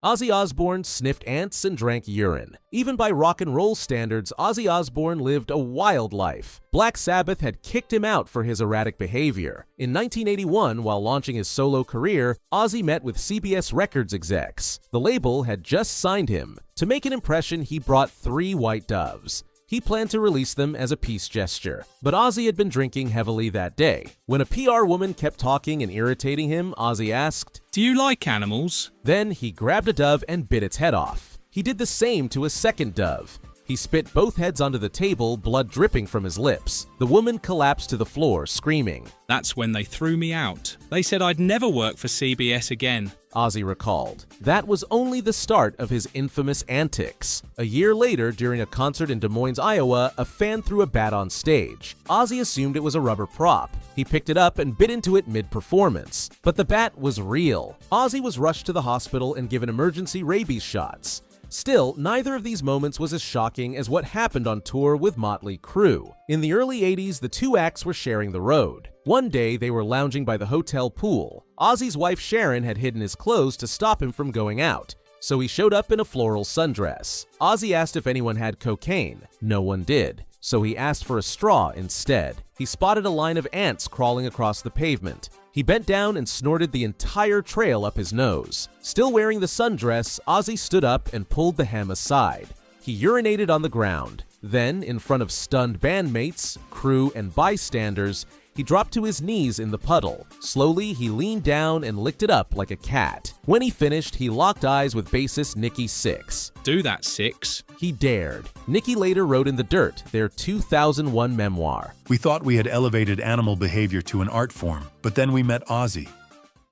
Ozzy Osbourne sniffed ants and drank urine. Even by rock and roll standards, Ozzy Osbourne lived a wild life. Black Sabbath had kicked him out for his erratic behavior. In 1981, while launching his solo career, Ozzy met with CBS Records execs. The label had just signed him. To make an impression, he brought 3 white doves. He planned to release them as a peace gesture, but Ozzy had been drinking heavily that day. When a PR woman kept talking and irritating him, Ozzy asked, "Do you like animals?" Then he grabbed a dove and bit its head off. He did the same to a second dove. He spit both heads onto the table, blood dripping from his lips. The woman collapsed to the floor, screaming. "That's when they threw me out. They said I'd never work for CBS again," Ozzy recalled. That was only the start of his infamous antics. A year later, during a concert in Des Moines, Iowa, a fan threw a bat on stage. Ozzy assumed it was a rubber prop. He picked it up and bit into it mid-performance. But the bat was real. Ozzy was rushed to the hospital and given emergency rabies shots. Still, neither of these moments was as shocking as what happened on tour with Motley Crue. In the early 80s, the 2 acts were sharing the road. One day, they were lounging by the hotel pool. Ozzy's wife Sharon had hidden his clothes to stop him from going out, so he showed up in a floral sundress. Ozzy asked if anyone had cocaine. No one did, so he asked for a straw instead. He spotted a line of ants crawling across the pavement. He bent down and snorted the entire trail up his nose. Still wearing the sundress, Ozzy stood up and pulled the hem aside. He urinated on the ground. Then, in front of stunned bandmates, crew, and bystanders, he dropped to his knees in the puddle. Slowly, he leaned down and licked it up like a cat. When he finished, he locked eyes with bassist Nikki Sixx. "Do that, Sixx." He dared. Nikki later wrote in The Dirt, their 2001 memoir. "We thought we had elevated animal behavior to an art form, but then we met Ozzy.